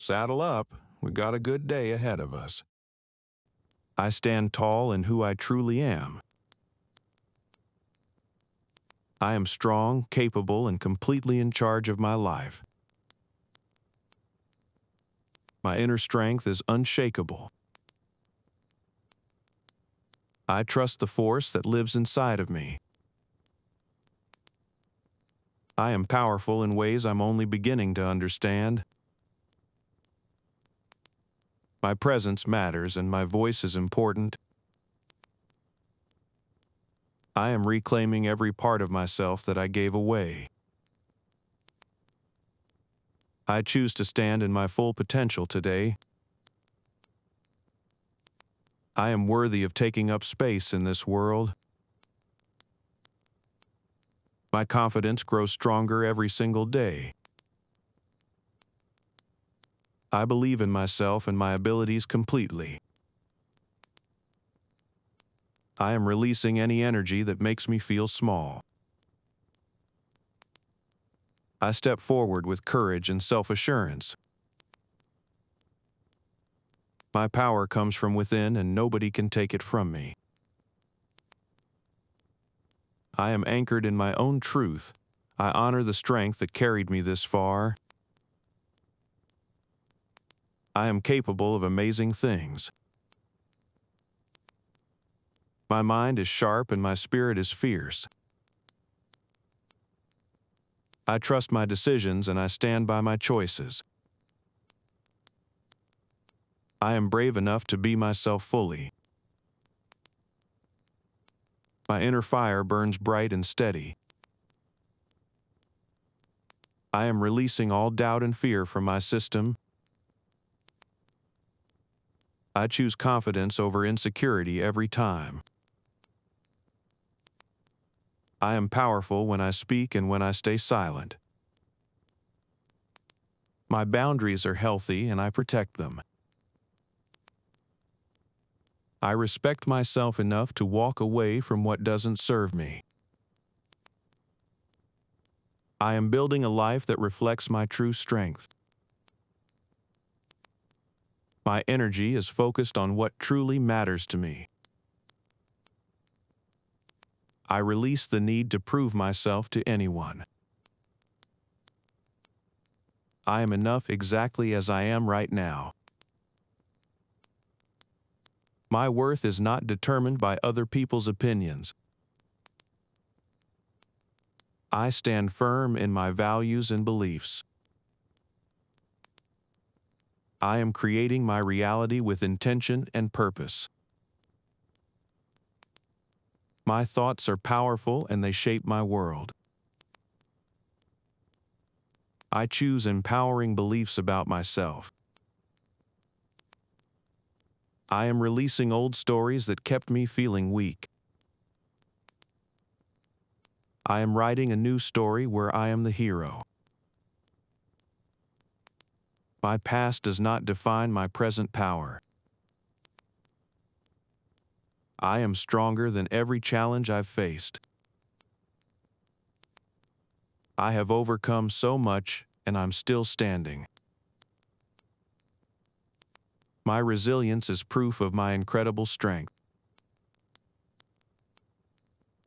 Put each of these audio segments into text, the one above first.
Saddle up, we got a good day ahead of us. I stand tall in who I truly am. I am strong, capable, and completely in charge of my life. My inner strength is unshakable. I trust the force that lives inside of me. I am powerful in ways I'm only beginning to understand. My presence matters and my voice is important. I am reclaiming every part of myself that I gave away. I choose to stand in my full potential today. I am worthy of taking up space in this world. My confidence grows stronger every single day. I believe in myself and my abilities completely. I am releasing any energy that makes me feel small. I step forward with courage and self-assurance. My power comes from within and nobody can take it from me. I am anchored in my own truth. I honor the strength that carried me this far. I am capable of amazing things. My mind is sharp and my spirit is fierce. I trust my decisions and I stand by my choices. I am brave enough to be myself fully. My inner fire burns bright and steady. I am releasing all doubt and fear from my system. I choose confidence over insecurity every time. I am powerful when I speak and when I stay silent. My boundaries are healthy and I protect them. I respect myself enough to walk away from what doesn't serve me. I am building a life that reflects my true strength. My energy is focused on what truly matters to me. I release the need to prove myself to anyone. I am enough exactly as I am right now. My worth is not determined by other people's opinions. I stand firm in my values and beliefs. I am creating my reality with intention and purpose. My thoughts are powerful and they shape my world. I choose empowering beliefs about myself. I am releasing old stories that kept me feeling weak. I am writing a new story where I am the hero. My past does not define my present power. I am stronger than every challenge I've faced. I have overcome so much, and I'm still standing. My resilience is proof of my incredible strength.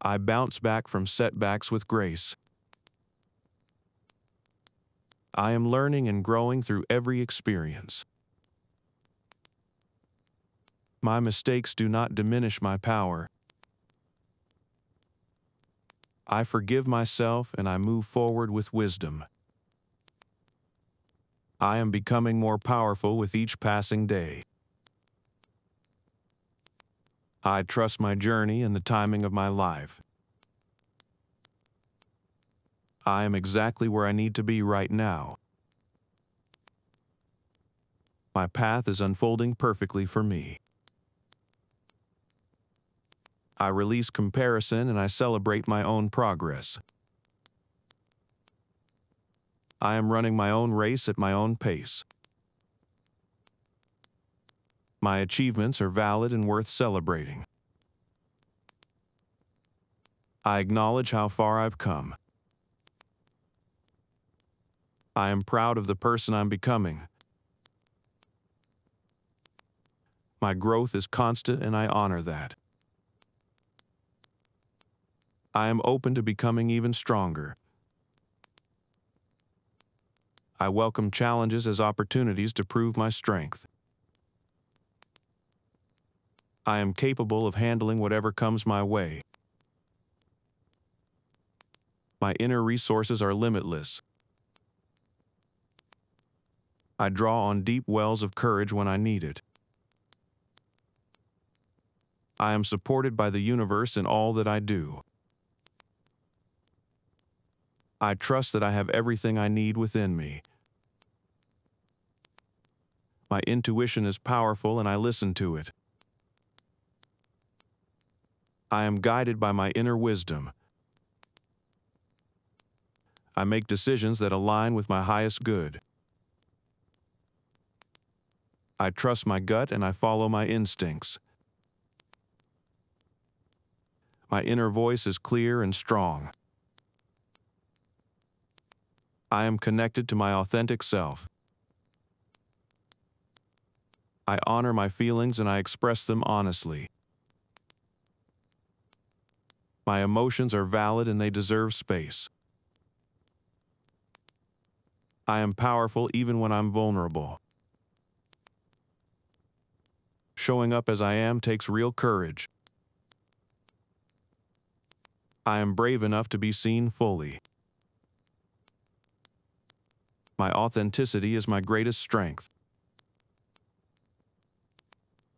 I bounce back from setbacks with grace. I am learning and growing through every experience. My mistakes do not diminish my power. I forgive myself and I move forward with wisdom. I am becoming more powerful with each passing day. I trust my journey and the timing of my life. I am exactly where I need to be right now. My path is unfolding perfectly for me. I release comparison and I celebrate my own progress. I am running my own race at my own pace. My achievements are valid and worth celebrating. I acknowledge how far I've come. I am proud of the person I'm becoming. My growth is constant and I honor that. I am open to becoming even stronger. I welcome challenges as opportunities to prove my strength. I am capable of handling whatever comes my way. My inner resources are limitless. I draw on deep wells of courage when I need it. I am supported by the universe in all that I do. I trust that I have everything I need within me. My intuition is powerful and I listen to it. I am guided by my inner wisdom. I make decisions that align with my highest good. I trust my gut and I follow my instincts. My inner voice is clear and strong. I am connected to my authentic self. I honor my feelings and I express them honestly. My emotions are valid and they deserve space. I am powerful even when I'm vulnerable. Showing up as I am takes real courage. I am brave enough to be seen fully. My authenticity is my greatest strength.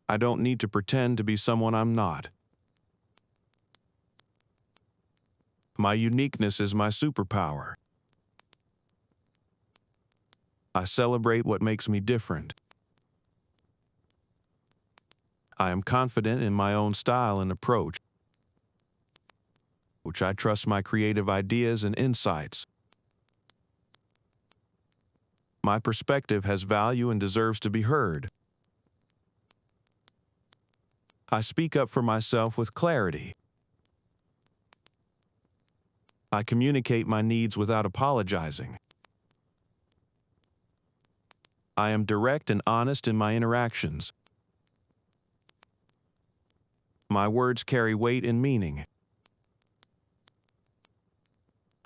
I don't need to pretend to be someone I'm not. My uniqueness is my superpower. I celebrate what makes me different. I am confident in my own style and approach, which I trust my creative ideas and insights. My perspective has value and deserves to be heard. I speak up for myself with clarity. I communicate my needs without apologizing. I am direct and honest in my interactions. My words carry weight and meaning.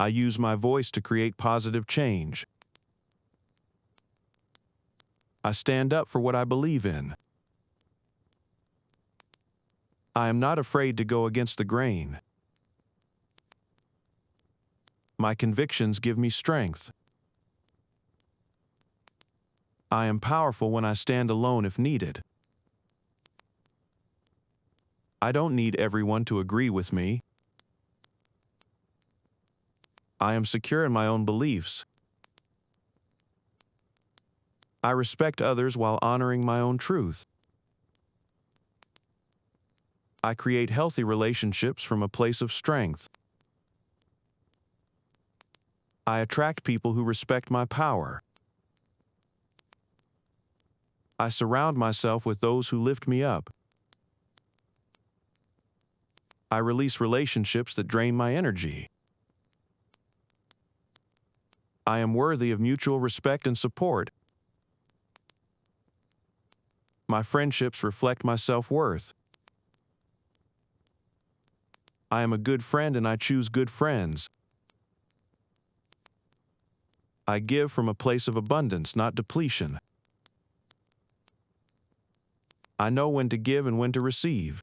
I use my voice to create positive change. I stand up for what I believe in. I am not afraid to go against the grain. My convictions give me strength. I am powerful when I stand alone if needed. I don't need everyone to agree with me. I am secure in my own beliefs. I respect others while honoring my own truth. I create healthy relationships from a place of strength. I attract people who respect my power. I surround myself with those who lift me up. I release relationships that drain my energy. I am worthy of mutual respect and support. My friendships reflect my self-worth. I am a good friend and I choose good friends. I give from a place of abundance, not depletion. I know when to give and when to receive.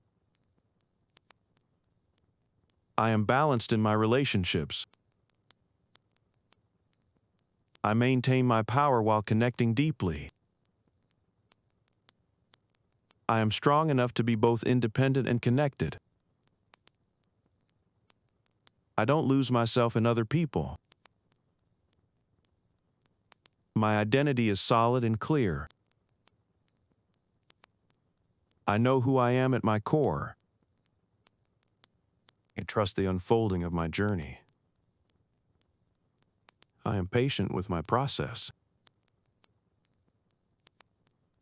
I am balanced in my relationships. I maintain my power while connecting deeply. I am strong enough to be both independent and connected. I don't lose myself in other people. My identity is solid and clear. I know who I am at my core. I trust the unfolding of my journey. I am patient with my process.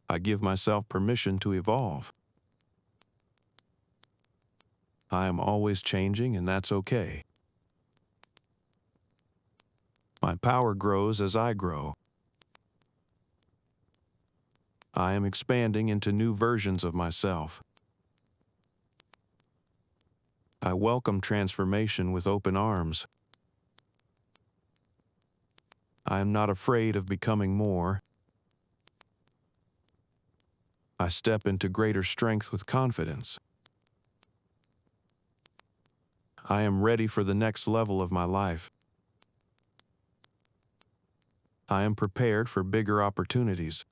I give myself permission to evolve. I am always changing, and that's okay. My power grows as I grow. I am expanding into new versions of myself. I welcome transformation with open arms. I am not afraid of becoming more. I step into greater strength with confidence. I am ready for the next level of my life. I am prepared for bigger opportunities.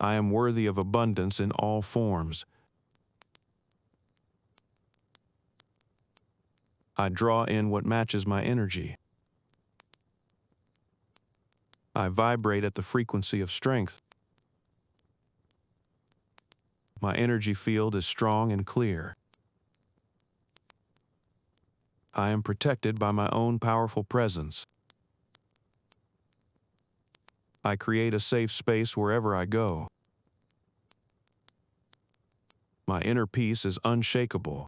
I am worthy of abundance in all forms. I draw in what matches my energy. I vibrate at the frequency of strength. My energy field is strong and clear. I am protected by my own powerful presence. I create a safe space wherever I go. My inner peace is unshakable.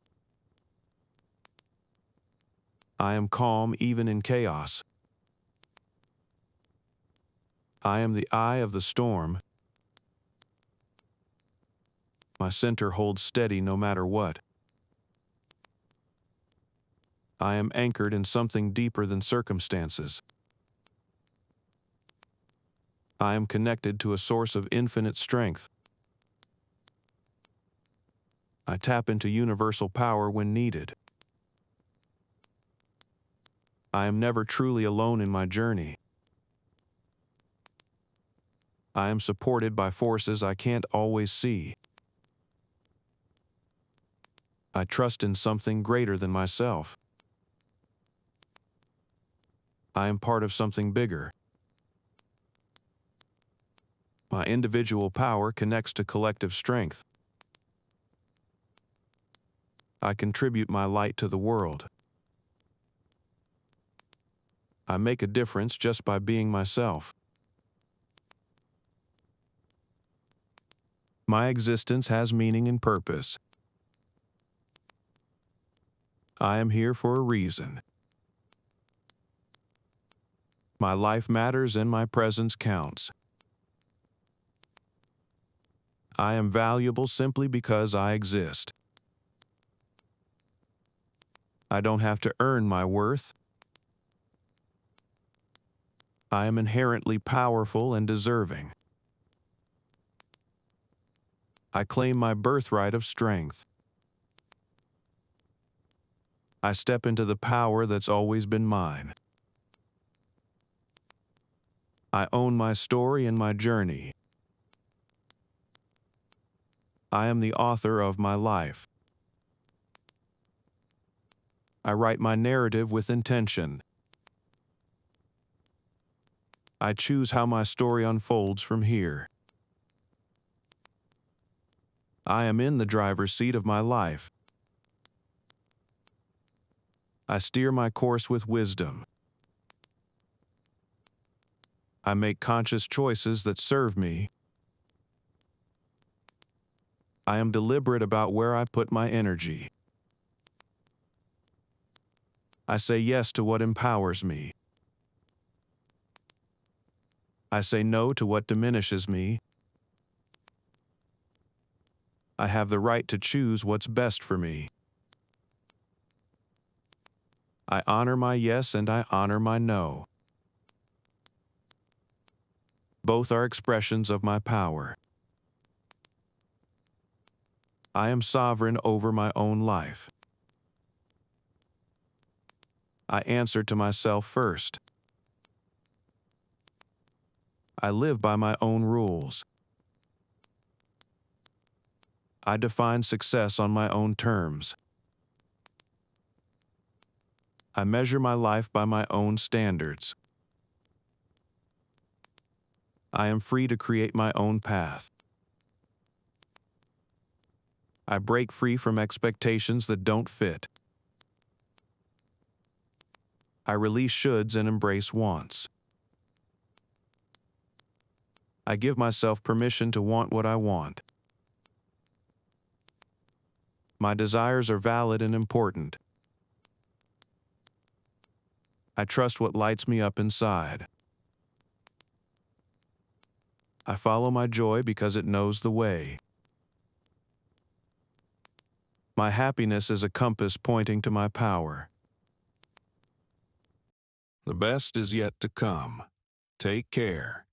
I am calm even in chaos. I am the eye of the storm. My center holds steady no matter what. I am anchored in something deeper than circumstances. I am connected to a source of infinite strength. I tap into universal power when needed. I am never truly alone in my journey. I am supported by forces I can't always see. I trust in something greater than myself. I am part of something bigger. My individual power connects to collective strength. I contribute my light to the world. I make a difference just by being myself. My existence has meaning and purpose. I am here for a reason. My life matters and my presence counts. I am valuable simply because I exist. I don't have to earn my worth. I am inherently powerful and deserving. I claim my birthright of strength. I step into the power that's always been mine. I own my story and my journey. I am the author of my life. I write my narrative with intention. I choose how my story unfolds from here. I am in the driver's seat of my life. I steer my course with wisdom. I make conscious choices that serve me. I am deliberate about where I put my energy. I say yes to what empowers me. I say no to what diminishes me. I have the right to choose what's best for me. I honor my yes and I honor my no. Both are expressions of my power. I am sovereign over my own life. I answer to myself first. I live by my own rules. I define success on my own terms. I measure my life by my own standards. I am free to create my own path. I break free from expectations that don't fit. I release shoulds and embrace wants. I give myself permission to want what I want. My desires are valid and important. I trust what lights me up inside. I follow my joy because it knows the way. My happiness is a compass pointing to my power. The best is yet to come. Take care.